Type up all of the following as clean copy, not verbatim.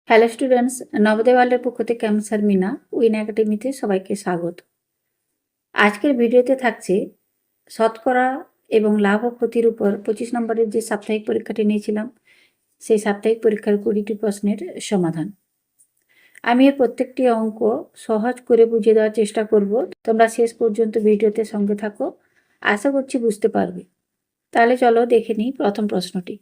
Hello students, Navodaya ওয়ার্ল্ডের পক্ষ থেকে আমি শারমিনা উইন একাডেমিতে সবাইকে স্বাগত। আজকের ভিডিওতে থাকছে শতকরা এবং লাভ ও ক্ষতির উপর 25 নম্বরের যে সাপ্তাহিক পরীক্ষাটি নিয়েছিলাম সেই সাপ্তাহিক পরীক্ষার 20টি প্রশ্নের সমাধান। আমি এর প্রত্যেকটি অঙ্ক সহজ করে বুঝিয়ে দেওয়ার চেষ্টা করব। তোমরা শেষ পর্যন্ত ভিডিওতে সঙ্গে থাকো, আশা করছি বুঝতে পারবে। তাহলে চলো দেখে নিই প্রথম প্রশ্নটি।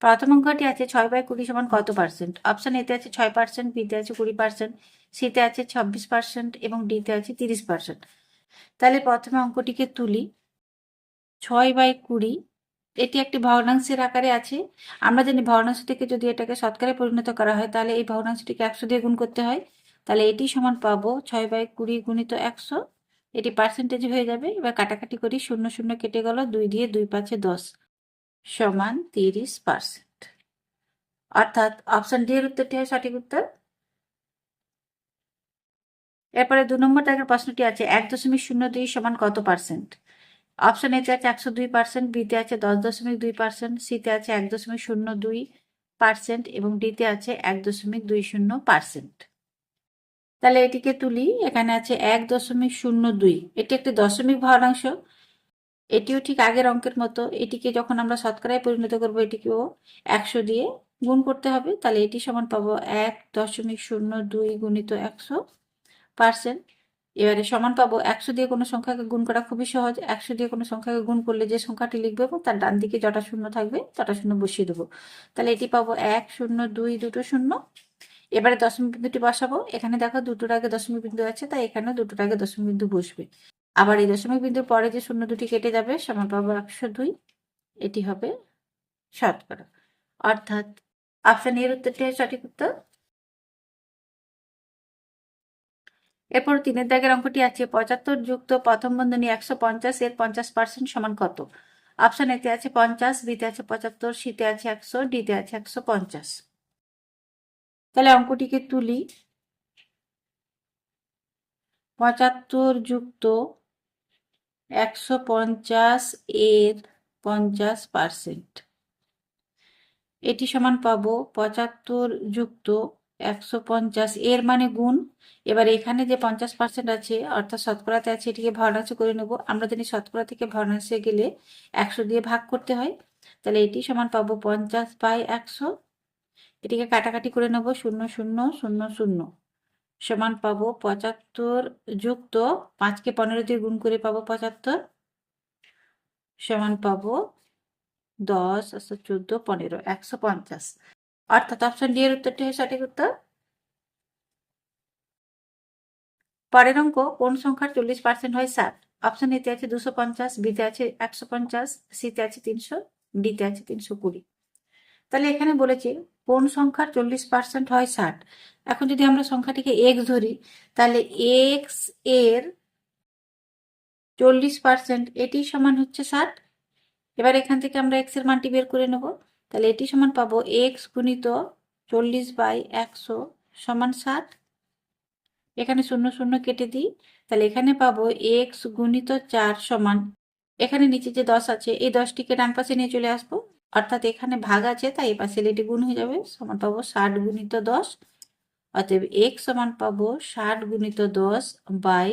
প্রথম অঙ্কটি আছে 6/20 সমান কত পার্সেন্ট? অপশন এতে আছে 6%, বিতে আছে 20%, সিতে আছে 26% এবং ডিতে আছে 30%। তাহলে প্রথমে অঙ্কটিকে তুলি। 6/20 এটি একটি ভগ্নাংশের আকারে আছে। আমরা জানি ভগ্নাংশ থেকে যদি এটাকে শতকরায় পরিণত করা হয় তাহলে এই ভগ্নাংশটিকে 100 দিয়ে গুণ করতে হয়। তাহলে এটি সমান পাবো 6/20 গুণিত 100। এটি পার্সেন্টেজ হয়ে যাবে। এবার কাটাকাটি করি, 0 0 কেটে গেল, 2 দিয়ে 2 5 10 সমান 30%। অর্থাৎ অপশন ডি এর উত্তরটি হয় সঠিক উত্তর। এরপরে 2 নম্বর দাগের প্রশ্নটি আছে 1.02 সমান কত পার্সেন্ট? অপশন এতে আছে 102%, বিতে আছে 10.2%, সিতে আছে 1.02% এবং ডিতে আছে 1.20%। তাহলে এটিকে তুলি। এখানে আছে 1.02, এটি একটি দশমিক ভগ্নাংশ। এটিও ঠিক আগের অঙ্কের মতো। এটিকে যখন আমরা শতকরায় পরিণত করবো এটিকেও 100 দিয়ে গুণ করতে হবে। তাহলে এটি সমান পাবো 1.02 গুণিত 100%। এবারে সমান পাবো 100 দিয়ে কোনো সংখ্যাকে গুণ করা খুবই সহজ। 100 দিয়ে কোনো সংখ্যাকে গুণ করলে যে সংখ্যাটি লিখবো এবং তার ডান দিকে যটা শূন্য থাকবে তটা শূন্য বসিয়ে দেবো। তাহলে এটি পাবো 1 0 2 দুটো শূন্য। এবারে দশমিক বিন্দুটি বসাবো। এখানে দেখো দুটোর আগে দশমিক বিন্দু আছে, তাই এখানে দুটোর আগে দশমিক বিন্দু বসবে। আবার এই দশমিক বিন্দুর পরে যে শূন্য দুটি কেটে যাবে, সমান পাবো 102। এটি হবে শতকরা। অর্থাৎ অপশন এর উত্তরটি সঠিক উত্তর। এরপর 3 দাগের অঙ্কটি আছে 75 যুক্ত প্রথম বন্ধনী 150 এর 50% সমান কত? অপশন এতে আছে 50, বিতে আছে 75, সিতে আছে 100, ডিতে আছে 150। তাহলে অঙ্কটিকে তুলি। 75 যুক্ত 150 এর 50%, এটি সমান পাবো 75 যুক্ত 150 এর মানে গুণ। এবার এখানে যে 50% আছে অর্থাৎ শতকরাতে আছে, এটিকে ভগ্নাংশ করে নেব। আমরা জানি শতকরা থেকে ভগ্নাংশে গেলে 100 দিয়ে ভাগ করতে হয়। তাহলে এটি সমান পাবো 50/100। এটিকে কাটাকাটি করে নেব, 0 0 0 0 সমান পাবো 75 যুক্ত 5কে 15 দিয়ে গুণ করে পাবো 75 সমান পাবো 10 14 15 150। অর্থাৎ অপশন ডি এর উত্তরটি হয় সঠিক উত্তর। পরের অঙ্ক, কোন সংখ্যার 40% হয় 60? অপশন এতে আছে 250, বিতে আছে 150, সিতে আছে 300, ডিতে আছে 320। তাহলে এখানে বলেছে কোন সংখ্যার 40% হয় 60। এখন যদি আমরা সংখ্যাটিকে এক্স ধরি তাহলে এক্স এর 40% এটি সমান হচ্ছে 60। এবার এখান থেকে আমরা এক্স এর মানটি বের করে নেব। তাহলে এটি সমান পাবো এক্স গুণিত 40/100 সমান 60। এখানে 0 0 কেটে দিই। তাহলে এখানে পাবো এক্স গুণিত 4 সমান, এখানে নিচে যে 10 আছে এই 10টিকে ডান পাশে নিয়ে চলে আসবো। অর্থাৎ এখানে ভাগ আছে তাই এই পাশে এটি গুণ হয়ে যাবে, সমান পাবো 60 গুণিত 10। অতএব এক্স সমান পাবো 60 গুণিত 10/4।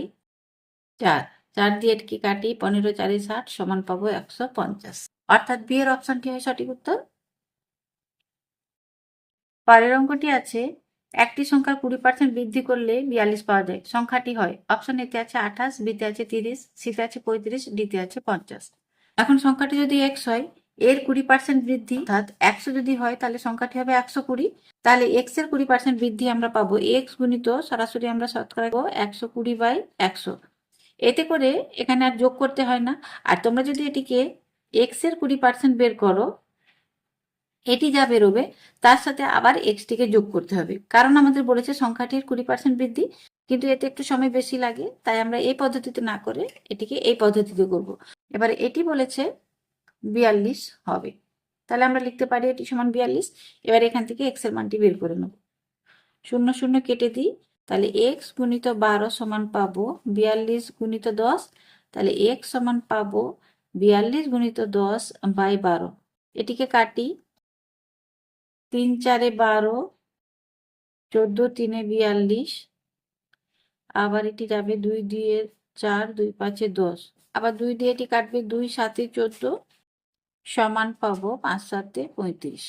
4 দিয়ে এটিকে কাটি, 15 4 60 সমান পাবো 150। অর্থাৎ বি এর অপশনটি হয় সঠিক উত্তর। পরের অঙ্কটি আছে একটি সংখ্যার 20% বৃদ্ধি করলে 42 পাওয়া যায়, সংখ্যাটি হয়। অপশন এতে আছে 28, বিতে আছে 30, সিতে আছে 35, ডিতে আছে 50। এখন সংখ্যাটি যদি এক্স হয়, এর 20% বৃদ্ধি অর্থাৎ 100 যদি হয় তাহলে সংখ্যাটি হবে 120। তাহলে এক্স এর 20% বৃদ্ধি আমরা পাবো এক্স গুণিত, সরাসরি আমরা শতকরা 120/100। এতে করে এখানে আর যোগ করতে হয় না। আর তোমরা যদি এটিকে এক্স এর 20% বের করো, এটি যা বেরোবে তার সাথে আবার এক্সটিকে যোগ করতে হবে, কারণ আমাদের বলেছে সংখ্যাটির 20% বৃদ্ধি, কিন্তু এতে একটু সময় বেশি লাগে, তাই আমরা এই পদ্ধতিতে না করে এটিকে এই পদ্ধতিতে করব। এবারে এটি বলেছে 42 হবে, তাহলে আমরা লিখতে পারি এটি সমান 42। এবার এখান থেকে এক্স এর মানটি বের করে নেব, 0 0 কেটে দিই। তাহলে এক্স গুণিত 12 সমান পাবো 42 গুণিত 10। তাহলে এক্স সমান পাবো 42 গুণিত 10/12। এটিকে কাটি, 3 4 12, 14 3 42, আবার এটি যাবে 2 দিয়ে 4, 2 5 10, আবার 2 দিয়ে এটি কাটবে, 2 7 14 সমান পাবো 5 7 35।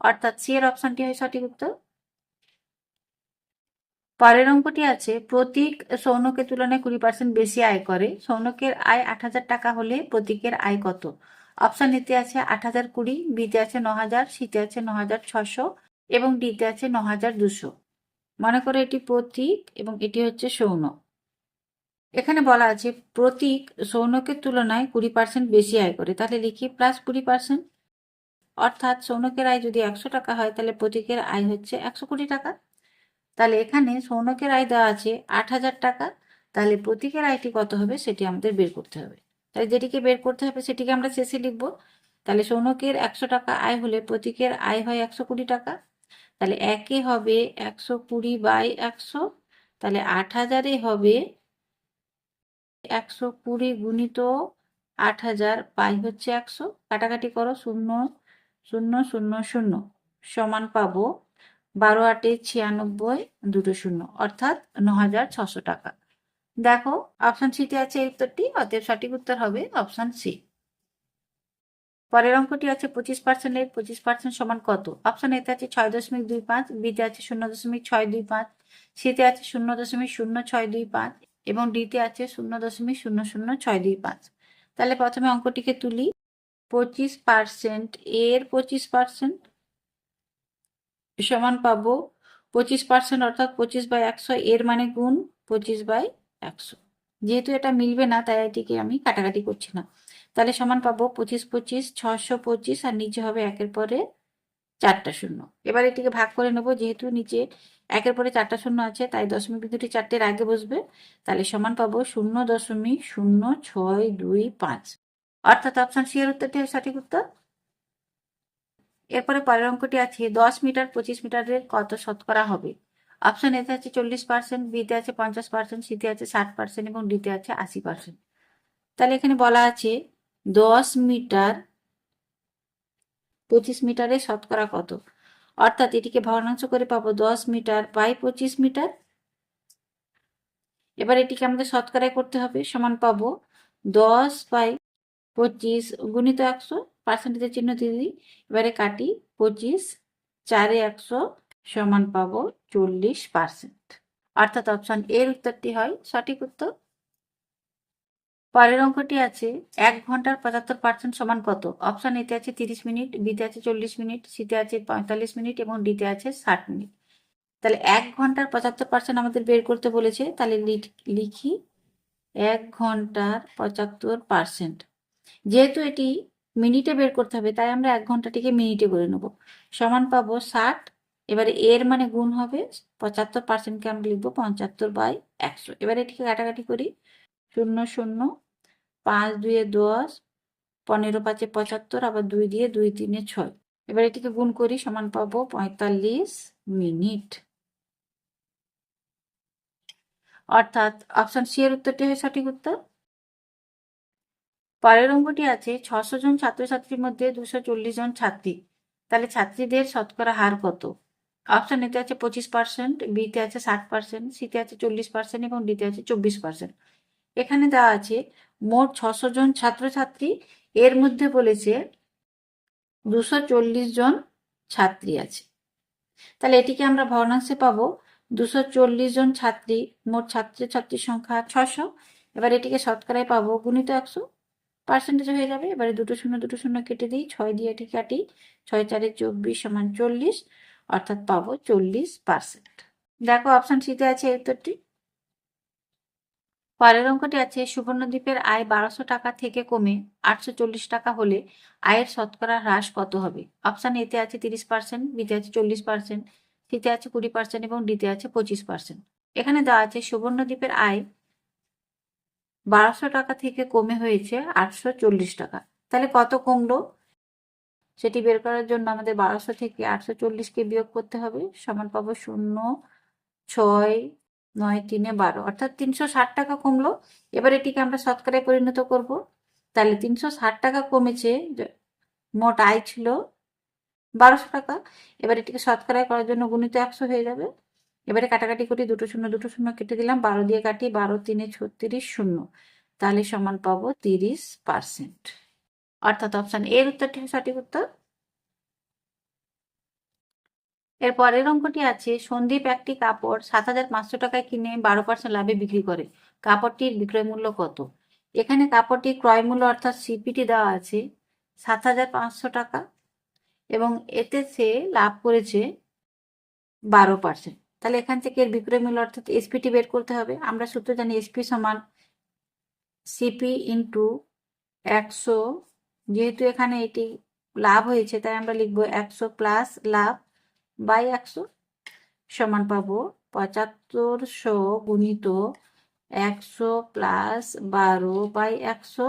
অর্থাৎ সি এর অপশনটি হয় সঠিক উত্তর। পরের অঙ্কটি আছে, প্রতীক সৌনকের তুলনায় 20% বেশি আয় করে। সৌনকের আয় 8,000 টাকা হলে প্রতীকের আয় কত? অপশন এতে আছে 8,020, বিতে আছে 9,000, সিতে আছে 9,600 এবং ডিতে আছে 9,200। মনে করো এটি প্রতীক এবং এটি হচ্ছে সৌনক। এখানে বলা আছে প্রতীক সৌনকের তুলনায় 20% বেশি আয় করে, তাহলে লিখি প্লাস 20%। অর্থাৎ সৌনকের আয় যদি 100 টাকা হয় তাহলে প্রতীকের আয় হচ্ছে 100 কোটি টাকা। তাহলে এখানে সৌনকের আয় দেওয়া আছে 8,000 টাকা, তাহলে প্রতীকের আয়টি কত হবে সেটি আমাদের বের করতে হবে। তাহলে যেটিকে বের করতে হবে সেটিকে আমরা শেষে লিখব। তাহলে সৌনকের 100 টাকা আয় হলে প্রতীকের আয় হয় 100 কোটি টাকা। তাহলে একে হবে 120 বাই 100, তাহলে 8,000-এ হবে 120 গুণিত 8,000 বাই হচ্ছে 100, কাটাকাটি করো, 0 0 0 0 সমান পাবো 12 8 96, দুটো শূন্য, অর্থাৎ 9,600 টাকা। দেখো অপশন সিতে আছে এই উত্তরটি, অতএব সঠিক উত্তর হবে অপশন সি। পরের অঙ্কটি আছে 25%-এর 25% সমান কত? অপশন এতে আছে 6.25, বিতে আছে 0.625, সিতে আছে 0.0625 এবং ডিতে আছে 0.00625। তাহলে প্রথমে অঙ্কটিকে তুলি। 25% এর 25% সমান পাবো 25%, অর্থাৎ 25/100, এর মানে গুণ 25/100। যেহেতু এটা মিলবে না তাই এটিকে আমি কাটাকাটি করছি না। তাহলে সমান পাবো 25 25 625, আর নিচে হবে একের পরে 4টা শূন্য। এবার এটিকে ভাগ করে নেব, যেহেতু নিচে একের পরে 4টা শূন্য আছে তাই দশমিক বিন্দুটি 4টের আগে বসবে। তাহলে সমান পাবো 0.0625। অর্থাৎ অপশন সি এর উত্তরটি সঠিক উত্তর। এরপরে পরের অঙ্কটি আছে 10 মিটার 25 মিটারের কত শতকরা হবে? অপশন এতে আছে 40%, বিতে আছে 50%, সিতে আছে 60% এবং ডিতে আছে 80%। তাহলে এখানে বলা আছে 10 মিটার 25 মিটারের শতকরা কত, অর্থাৎ এটিকে ভগ্নাংশ করে পাবো 10 মিটার বাই 25 মিটার। এবার এটিকে আমাদের শতকরায় করতে হবে, সমান পাবো 10 বাই 25 গুণিত 100, পার্সেন্টেজের চিহ্ন দিয়ে দিই, এবারে কাটি, 25 4 100 সমান পাবো 40%। অর্থাৎ অপশন এর উত্তরটি হয় সঠিক উত্তর। পরের অঙ্কটি আছে 1 ঘন্টার 75% সমান কত? অপশন এতে আছে 30 মিনিট, বিতে আছে 40 মিনিট, সিতে আছে 45 মিনিট এবং ডিতে আছে 60 মিনিট। তাহলে 1 ঘন্টার 75% আমাদের বের করতে বলেছে, তাহলে লিখি 1 ঘন্টার 75%। যেহেতু এটি মিনিটে বের করতে হবে তাই আমরা 1 ঘন্টাটিকে মিনিটে করে নেব, সমান পাবো 60। এবারে এর মানে গুণ হবে 75%কে আমরা লিখবো 75/100। এবারে এটিকে কাটাকাটি করি, 0 0 5 2 10, 15 5 75, আবার 2 দিয়ে 2 3 6। এবার এটিকে গুণ করি, সমান পাবো 45 মিনিট। অর্থাৎ অপশন সি এর উত্তরটি হয় সঠিক উত্তর। পরের অঙ্কটি আছে 600 জন ছাত্রছাত্রীর মধ্যে 240 জন ছাত্রী, তাহলে ছাত্রীদের শতকরা হার কত? অপশন এতে আছে 25%, বিতে আছে 60%, সিতে আছে 40% এবং ডিতে আছে 24%। এখানে দেওয়া আছে মোট 600 জন ছাত্রছাত্রী, এর মধ্যে বলেছে 240 জন ছাত্রী আছে। তাহলে এটিকে আমরা ভগ্নাংশে পাবো 240 জন ছাত্রী, মোট ছাত্রছাত্রীর সংখ্যা 600। এবার এটিকে শতকরায় পাবো গুণিত 100, পার্সেন্টেজ হয়ে যাবে। এবারে দুটো শূন্য কেটে দিই, 6 দিয়ে এটি কাটি, 6 4 24 সমান 40, অর্থাৎ পাবো 40%। দেখো অপশন সিতে আছে এই উত্তরটি। পরের অঙ্কটি আছে সুবর্ণদ্বীপের আয় 1200 টাকা থেকে কমে 840 টাকা হলে আয়ের শতকরা হ্রাস কত হবে? অপশন এতে আছে 30%, বিতে আছে 40%, সিতে আছে 20% এবং ডিতে আছে 25%। এখানে দেওয়া আছে সুবর্ণদ্বীপের আয় 1200 টাকা থেকে কমে হয়েছে 840 টাকা, তাহলে কত কমলো সেটি বের করার জন্য আমাদের 1200 থেকে 840কে বিয়োগ করতে হবে, সমান পাবো 0 6 9 3 12, অর্থাৎ 360 টাকা কমলো। এবার এটিকে আমরা শতকরায় পরিণত করব, তাহলে 360 টাকা কমেছে। মোট আয় ছিল 1200 টাকা। এবার এটিকে শতকরা করার জন্য গুণিত 100 হয়ে যাবে। এবারে কাটাকাটি করি, দুটো শূন্য কেটে দিলাম, 12 দিয়ে কাটি, 12 3 36 শূন্য, তাহলে সমান পাবো 30%। অর্থাৎ অপশন এর উত্তরটি সঠিক উত্তর। এর পরের অঙ্কটি আছে, সন্দীপ একটি কাপড় 7500 টাকায় কিনে 12% লাভে বিক্রি করে, কাপড়টির বিক্রয় মূল্য কত? এখানে কাপড়টির ক্রয় মূল্য অর্থাৎ সিপিটি দেওয়া আছে 7500 টাকা এবং এতে সে লাভ করেছে 12%। তাহলে এখান থেকে এর বিক্রয় মূল্য অর্থাৎ এসপিটি বের করতে হবে। আমরা সূত্র জানি এসপি সমান সিপি ইন্টু 100, যেহেতু এখানে এটি লাভ হয়েছে তাই আমরা লিখবো 100 প্লাস লাভ বাই 100 সমান পাবো 7500 গুণিত 100 প্লাস 12 বাই 100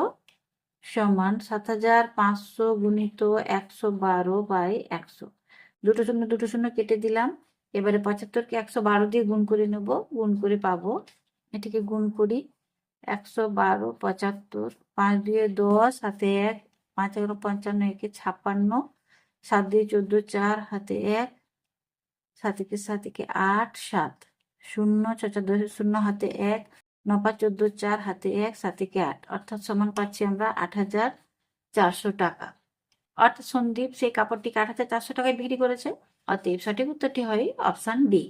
সমান 7500 গুণিত 112 বাই 100। দুটো শূন্য কেটে দিলাম। এবারে 75কে 112 দিয়ে গুণ করে নেব, গুণ করে পাবো, এটিকে গুণ করি, 112 75, 5 2 10, হাতে 1, 5 11 55, 1 56, 7 2 14, 4 হাতে 1, 7 একে 8, 7 শূন্য 6 4 10 শূন্য হাতে 1, 9 5 14, 4 হাতে 1, 7 একে 8, অর্থাৎ সমান পাচ্ছি আমরা 8400 টাকা। অর্থাৎ সন্দীপ সেই কাপড়টিকে 8400 টাকায় বিক্রি করেছে। অতএব সঠিক উত্তরটি হয় অপশন ডি।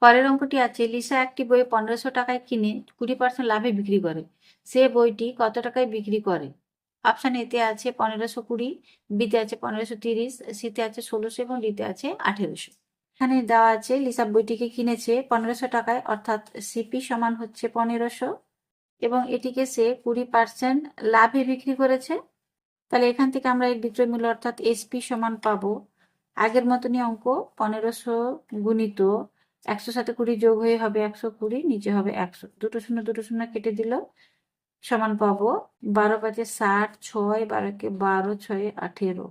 পরের অঙ্কটি আছে, লিসা একটি বই 1500 টাকায় কিনে 20% লাভে বিক্রি করে, সে বইটি কত টাকায় বিক্রি করে? অপশন এতে আছে 1520, বিতে আছে 1530, সিতে আছে 1600 এবং ডিতে আছে 1800। এখানে দেওয়া আছে লিসা বইটিকে কিনেছে 1500 টাকায়, অর্থাৎ সিপি সমান হচ্ছে 1500 এবং এটিকে সে 20% লাভে বিক্রি করেছে। তাহলে এখান থেকে আমরা এর বিক্রয় মূল্য অর্থাৎ এসপি সমান পাবো আগের মতনই অঙ্ক, 1500 গুণিত 100 সাথে 20 যোগ হয়ে হবে 120, নিচে হবে 100, দুটো শূন্য কেটে দিল, সমান পাবো 12 5 60, 6 12 কে 12, 6 18,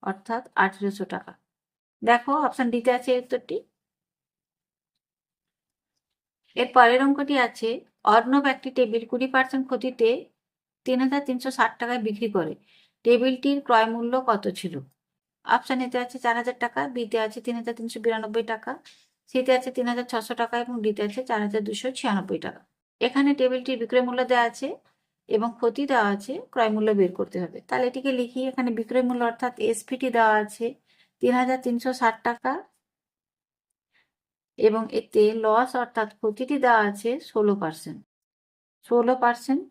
অর্থাৎ 1800 টাকা। দেখো অপশন ডিতে আছে এই উত্তরটি। এর পরের অঙ্কটি আছে, অর্ণব একটি টেবিল 20% ক্ষতিতে 3360 টাকায় বিক্রি করে, টেবিলটির ক্রয় মূল্য কত ছিল? অপশন এতে আছে 4000 টাকা, বিতে আছে 3392 টাকা, সিতে আছে 3600 টাকা এবং ডিতে আছে 4296 টাকা। এখানে টেবিলটির বিক্রয় মূল্য দেওয়া আছে এবং ক্ষতি দেওয়া আছে, ক্রয় মূল্য বের করতে হবে। তাহলে এটিকে লিখি, এখানে বিক্রয় মূল্য অর্থাৎ এসপিটি দেওয়া আছে 3360 টাকা এবং এতে লস অর্থাৎ ক্ষতিটি দেওয়া আছে 16%।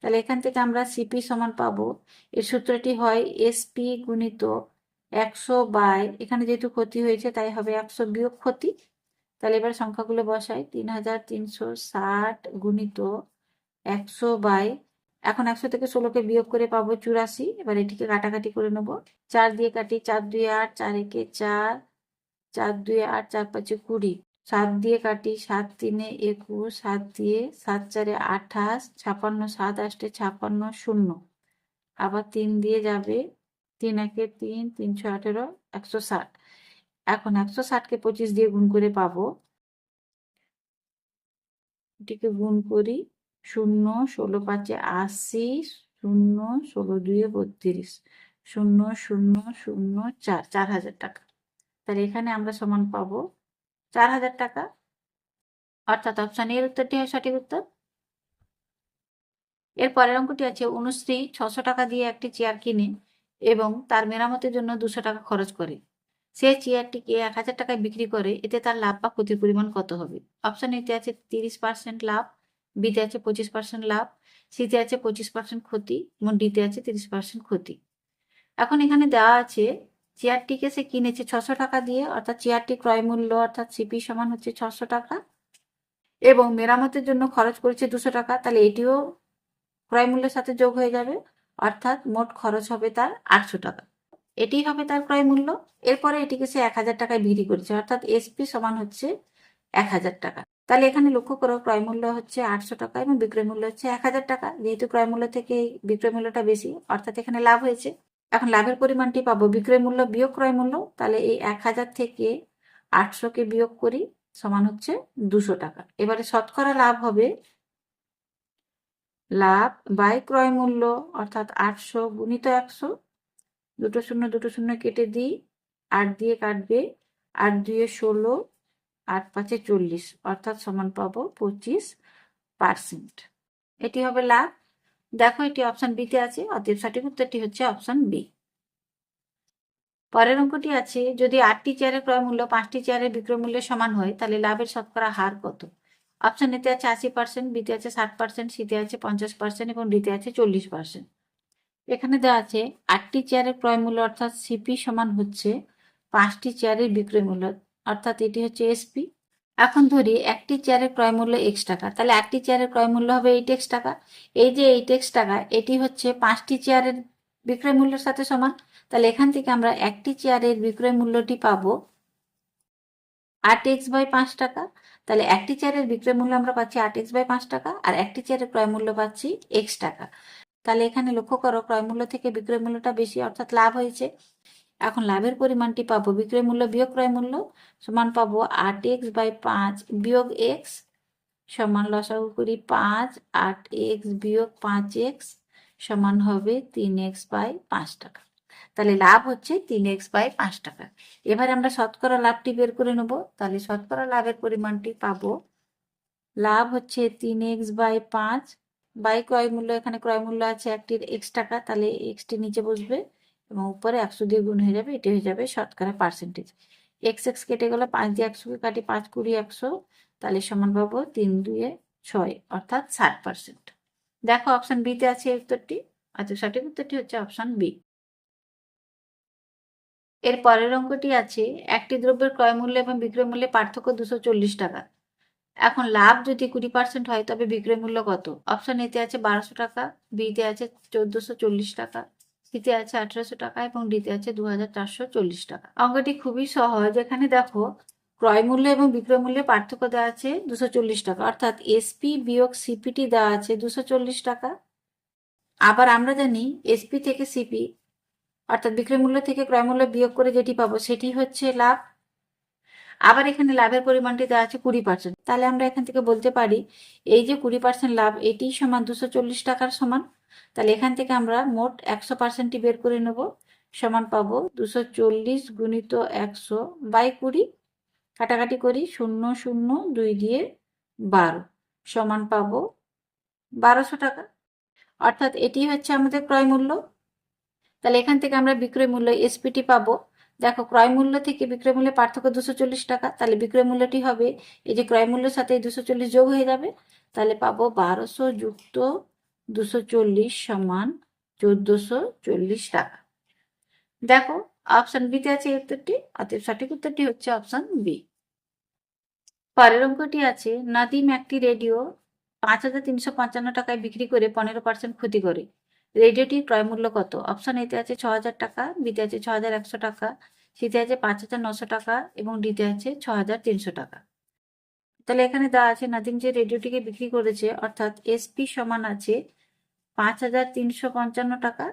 তাহলে এখান থেকে আমরা সিপি সমান পাবো, এর সূত্রটি হয় এসপি গুণিত 100 বাই, এখানে যেহেতু ক্ষতি হয়েছে তাই হবে 100 বিয়োগ ক্ষতি। তাহলে এবার সংখ্যাগুলো বসাই, 3360 গুণিত 100 বাই, এখন 100 থেকে 16কে বিয়োগ করে পাবো 84। এবার এটিকে কাটাকাটি করে নেবো, 4 দিয়ে কাটি, 4 2 8, 4 1 4, 4 2 8, 4 5 20, 7 দিয়ে কাটি, 7 3 21, 7 দিয়ে 7 4 28, 56, 7 8 56 শূন্য, আবার 3 দিয়ে যাবে, 3 1 3, 3 6 18, 160। এখন 160কে 25 দিয়ে গুণ করে পাবো, এটিকে গুণ করি, 0 16 5 80, 0 16 2 32, 0 0 0 4, 4000 টাকা। তাহলে এখানে আমরা সমান পাবো 4000 টাকা। অর্থাৎ অপশন এর উত্তরটি হয় সঠিক উত্তর। এর পরের অঙ্কটি আছে, অনুশ্রী 600 টাকা দিয়ে একটি চেয়ার কিনে এবং তার মেরামতের জন্য 200 টাকা খরচ করে, সে চেয়ারটিকে 1000 টাকায় বিক্রি করে, এতে তার লাভ বা ক্ষতির পরিমাণ কত হবে? অপশন এতে আছে 30% লাভ, বিতে আছে 25% লাভ, সিতে আছে 25% ক্ষতি এবং ডিতে আছে 30% ক্ষতি। এখন এখানে দেওয়া আছে চেয়ারটিকে সে কিনেছে 600 টাকা দিয়ে, অর্থাৎ চেয়ারটি ক্রয় মূল্য অর্থাৎ সিপি সমান হচ্ছে 600 টাকা এবং মেরামতের জন্য খরচ করেছে 200 টাকা, তাহলে এটিও ক্রয় মূল্যের সাথে যোগ হয়ে যাবে, অর্থাৎ মোট খরচ হবে তার 800 টাকা। এটি হবে তার ক্রয় মূল্য। এরপরে এটিকে সে 1000 টাকায় বিক্রি করেছে, অর্থাৎ এসপি সমান হচ্ছে 1000 টাকা। তাহলে এখানে লক্ষ্য করো, ক্রয় মূল্য হচ্ছে 800 টাকা এবং বিক্রয় মূল্য হচ্ছে 1000 টাকা, যেহেতু ক্রয় মূল্য থেকে বিক্রয় মূল্যটা বেশি, অর্থাৎ এখানে লাভ হয়েছে। এখন লাভের পরিমাণটি পাবো বিক্রয় মূল্য বিয়োগ ক্রয় মূল্য, তাহলে এই 1000 থেকে 800কে বিয়োগ করি, সমান হচ্ছে 200 টাকা। এবারে শতকরা লাভ হবে লাভ বাই ক্রয় মূল্য অর্থাৎ 800 গুণিত 100, দুটো শূন্য কেটে দিই, 8 দিয়ে কাটবে, 8 2 16, 8 5 40, অর্থাৎ সমান পাবো 25%। এটি হবে লাভ। দেখো এটি অপশন বিতে আছে, অতএব সঠিক উত্তরটি হচ্ছে অপশন বি। পরের অঙ্কটি আছে, যদি 8টি চেয়ারের ক্রয় মূল্য 5টি চেয়ারের বিক্রয় মূল্যের সমান হয় তাহলে লাভের শতকরা হার কত? অপশন এতে আছে 80%, বিতে আছে 60%, সিতে আছে 50% এবং ডিতে আছে 40%। এখানে দেওয়া আছে 8টি চেয়ারের ক্রয় মূল্য অর্থাৎ সিপি সমান হচ্ছে 5টি চেয়ারের বিক্রয় মূল্য, অর্থাৎ এটি হচ্ছে এসপি। এখন ধরি একটি চেয়ারের ক্রয় মূল্য এক্স টাকা, তাহলে 8টি চেয়ারের ক্রয় মূল্য হবে 8x টাকা। এই যে 8x টাকা এটি হচ্ছে 5টি চেয়ারের বিক্রয় মূল্যের সাথে সমান। তাহলে এখান থেকে আমরা একটি চেয়ারের বিক্রয় মূল্যটি পাবো 8x/5 টাকা। তাহলে একটি চেয়ারের বিক্রয় মূল্য আমরা পাচ্ছি 8x/5 টাকা, আর একটি চেয়ারের ক্রয় মূল্য পাচ্ছি x টাকা। তাহলে এখানে লক্ষ্য করো ক্রয় মূল্য থেকে বিক্রয় মূল্যটা বেশি, অর্থাৎ লাভ হয়েছে। এখন লাভের পরিমাণটি পাবো বিক্রয় মূল্য বিয়োগ ক্রয় মূল্য, সমান পাবো 8x/5 বিয়োগ x, সমান লসাগু করি 5, 8x বিয়োগ 5x সমান হবে 3x/5 টাকা। তাহলে লাভ হচ্ছে 3x/5 টাকা। এবার আমরা শতকরা লাভটি বের করে নেব। তাহলে শতকরা লাভের পরিমাণটি পাবো, লাভ হচ্ছে 3x/5 বাই ক্রয় মূল্য, এখানে ক্রয় মূল্য আছে একটির x টাকা, তাহলে xটি নিচে বসবে এবং উপরে 100 দিয়ে গুণ হয়ে যাবে, এটি হয়ে যাবে শতকরা পার্সেন্টেজ। x কেটে গেল, 5 দিয়ে 100কে কাটি, 5 20 100, তাহলে সমান পাবো 3 2 6, অর্থাৎ 60%। দেখো অপশন বিতে আছে উত্তরটি, আচ্ছা সঠিক উত্তরটি হচ্ছে অপশন বি। এর পরের অঙ্কটি আছে, একটি দ্রব্যের ক্রয় মূল্য এবং বিক্রয় মূল্যে পার্থক্য 240 টাকা। এখন লাভ যদি 20% হয় তবে বিক্রয় মূল্য কত? অপশন এতে আছে 1200 টাকা, বিতে আছে 1440 টাকা, সিতে আছে 1800 টাকা এবং ডিতে আছে 2440 টাকা। অঙ্কটি খুবই সহজ। এখানে দেখো ক্রয় মূল্য এবং বিক্রয় মূল্যে পার্থক্য দেওয়া আছে 240 টাকা, অর্থাৎ এসপি বিয়োগ সিপিটি দেওয়া আছে 240 টাকা। আবার আমরা জানি এসপি থেকে সিপি অর্থাৎ বিক্রয় মূল্য থেকে ক্রয় মূল্য বিয়োগ করে যেটি পাবো সেটি হচ্ছে লাভ। আবার এখানে লাভের পরিমাণটি দেওয়া আছে 20%, তাহলে আমরা এখান থেকে বলতে পারি এই যে 20% লাভ এটি সমান 240 টাকার সমান। তাহলে এখান থেকে আমরা মোট 100%টি বের করে নেব, সমান পাবো 240 গুণিত 100 বাই 20, কাটাকাটি করি 0 0 2 দিয়ে 12, সমান পাবো 1200 টাকা, অর্থাৎ এটি হচ্ছে আমাদের ক্রয় মূল্য। তাহলে এখান থেকে আমরা বিক্রয় মূল্য এসপিটি পাবো। দেখো ক্রয় মূল্য থেকে বিক্রয় মূল্যের পার্থক্য 240 টাকা, তাহলে বিক্রয় মূল্যটি হবে এই যে ক্রয় মূল্যের সাথে 240 যোগ হয়ে যাবে, তাহলে পাবো 1200 যুক্ত 240 সমান 1440 টাকা। দেখো অপশন বিতে আছে উত্তরটি, অতএব সঠিক উত্তরটি হচ্ছে অপশন বি। পরের অঙ্কটি আছে, নাদিম একটি রেডিও 5355 টাকায় বিক্রি করে 15% ক্ষতি করে। রেডিওটির ক্রয় মূল্য কত? অপশন এতে আছে 6000 টাকা, বিতে আছে 6100 টাকা, সিতে আছে 5900 টাকা এবং ডিতে আছে 6300 টাকা। তাহলে এখানে দেওয়া আছে নাদিম যে রেডিওটিকে বিক্রি করেছে, অর্থাৎ এসপি সমান আছে 5355 টাকা,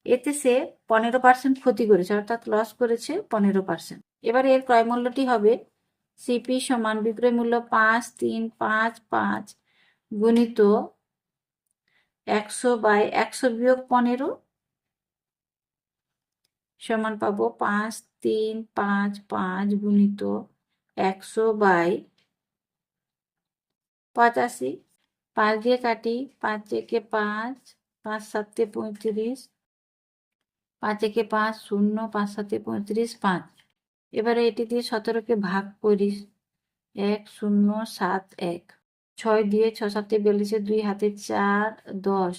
এতে সে 15% ক্ষতি করেছে, অর্থাৎ লস করেছে 15%। এবার এর ক্রয় মূল্যটি হবে সিপি সমান বিক্রয় মূল্য 5355 গুণিত 100/100 বিয়োগ 15, সমান পাবো 5355 গুণিত 100/85, 5 দিয়ে কাটি, 5 একে 5, 5 7 35, 5 একে 5 0, 5 7 35, 5। এবারে এটি দিয়ে 17কে ভাগ করি, 1 0 7 1, 6 দিয়ে 6 7 42, 2 হাতে 4 10,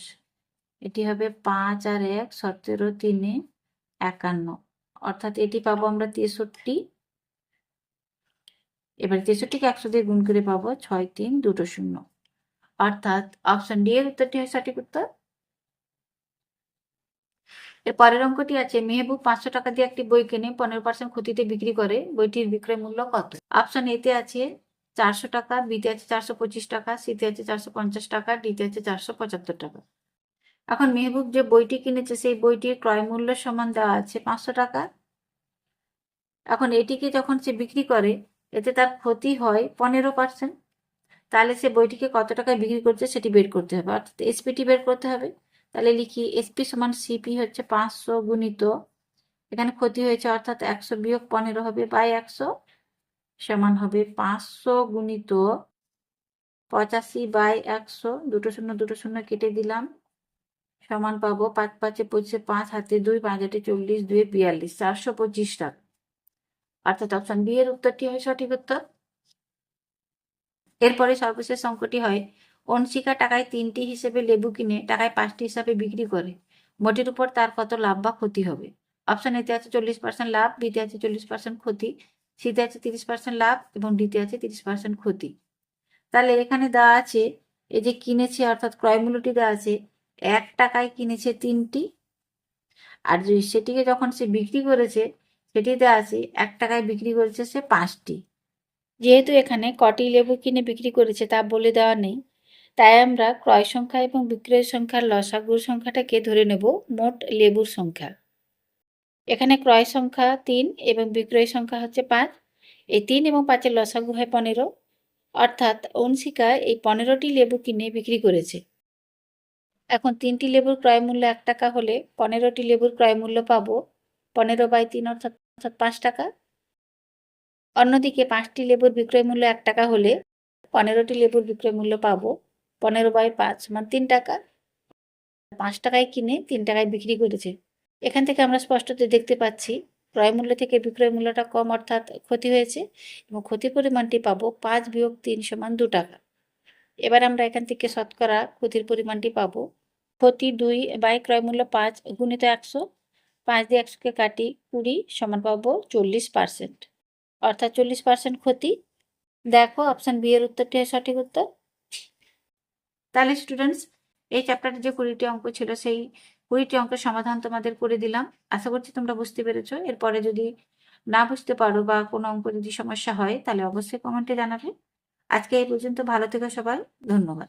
এটি হবে 5 আর 1 17 3 51, অর্থাৎ এটি পাবো আমরা 63। এবার 63কে 100 দিয়ে গুণ করে পাবো 6 3 2 0, অর্থাৎ অপশন ডি এর উত্তরটি হয় সঠিক উত্তর। এর পরের অঙ্কটি আছে, মেহবুব 500 টাকা দিয়ে একটি বই কিনে 15% ক্ষতিতে বিক্রি করে, বইটির বিক্রয় মূল্য কত? অপশন এতে আছে 400 টাকা, বিতে আছে 425 টাকা, সিতে আছে 450 টাকা, ডিতে আছে 475 টাকা। এখন মেহবুব যে বইটি কিনেছে সেই বইটির ক্রয় মূল্য সমান দেওয়া আছে 500 টাকা। এখন এটিকে যখন সে বিক্রি করে এতে তার ক্ষতি হয় 15%, তাহলে সে বইটিকে কত টাকায় বিক্রি করছে সেটি বের করতে হবে, অর্থাৎ এসপিটি বের করতে হবে। তাহলে লিখি এসপি সমান সিপি হচ্ছে 500 গুণিত, এখানে ক্ষতি হয়েছে অর্থাৎ 100 বিয়োগ 15 হবে বাই 100 সমান হবে 500 গুণিত 85 বাই 100, দুটো শূন্য কেটে দিলাম, সমান পাবো 5 5 25, 5 হাতে 2, 5 8 40, 2 42, 425 টাকা। অর্থাৎ অপশন বি এর উত্তরটি হয় সঠিক উত্তর। এরপরে সর্বশেষ অঙ্কটি হয়, অংশিকা টাকায় 3টি হিসেবে লেবু কিনে টাকায় 5টি হিসাবে বিক্রি করে, মোটের উপর তার কত লাভ বা ক্ষতি হবে? অপশন এতে আছে 40% লাভ, বিতে আছে 40% ক্ষতি, সিতে আছে 30% লাভ এবং ডিতে আছে 30% ক্ষতি। তাহলে এখানে দেওয়া আছে এই যে কিনেছে অর্থাৎ ক্রয় মূল্যটি দেওয়া আছে 1 টাকায় কিনেছে 3টি, আর সেটিকে যখন সে বিক্রি করেছে সেটি দেওয়া আছে 1 টাকায় বিক্রি করেছে সে 5টি। যেহেতু এখানে কটি লেবু কিনে বিক্রি করেছে তা বলে দেওয়া নেই, তাই আমরা ক্রয় সংখ্যা এবং বিক্রয় সংখ্যার লসাগুর সংখ্যাটাকে ধরে নেব মোট লেবুর সংখ্যা। এখানে ক্রয় সংখ্যা 3 এবং বিক্রয় সংখ্যা হচ্ছে 5, এই 3 এবং 5-এর লসাগু হয় 15, অর্থাৎ অংশিকা এই 15টি লেবু কিনে বিক্রি করেছে। এখন 3টি লেবুর ক্রয় মূল্য 1 টাকা হলে 15টি লেবুর ক্রয় মূল্য পাবো 15/3 অর্থাৎ 5 টাকা। অন্যদিকে 5টি লেবুর বিক্রয় মূল্য 1 টাকা হলে 15টি লেবুর বিক্রয় মূল্য পাবো 15/5 সমান 3 টাকা। 5 টাকায় কিনে 3 টাকায় বিক্রি করেছে। এখান থেকে আমরা স্পষ্টত দেখতে পাচ্ছি ক্রয় মূল্য থেকে বিক্রয় মূল্যটা কম অর্থাৎ ক্ষতি হয়েছে, এবং ক্ষতির পরিমাণটি পাবো 5 বিয়োগ 3 সমান 2 টাকা। এবার আমরা এখান থেকে শতকরা ক্ষতির পরিমাণটি পাবো, ক্ষতি 2 বাই ক্রয় মূল্য 5 গুণিত 100, 5 দিয়ে 100কে কাটি 20 সমান পাবো 40%, অর্থাৎ 40% ক্ষতি। দেখো অপশন বি এর উত্তরটি হয় সঠিক উত্তর। তাহলে স্টুডেন্টস, এই চ্যাপ্টারে যে 20টি অঙ্ক ছিল সেই 20টি অঙ্কের সমাধান তোমাদের করে দিলাম। আশা করছি তোমরা বুঝতে পেরেছো। এরপরে যদি না বুঝতে পারো বা কোনো অঙ্ক যদি সমস্যা হয় তাহলে অবশ্যই কমেন্টে জানাবে। আজকে এই পর্যন্ত, ভালো থেকো সবাই, ধন্যবাদ।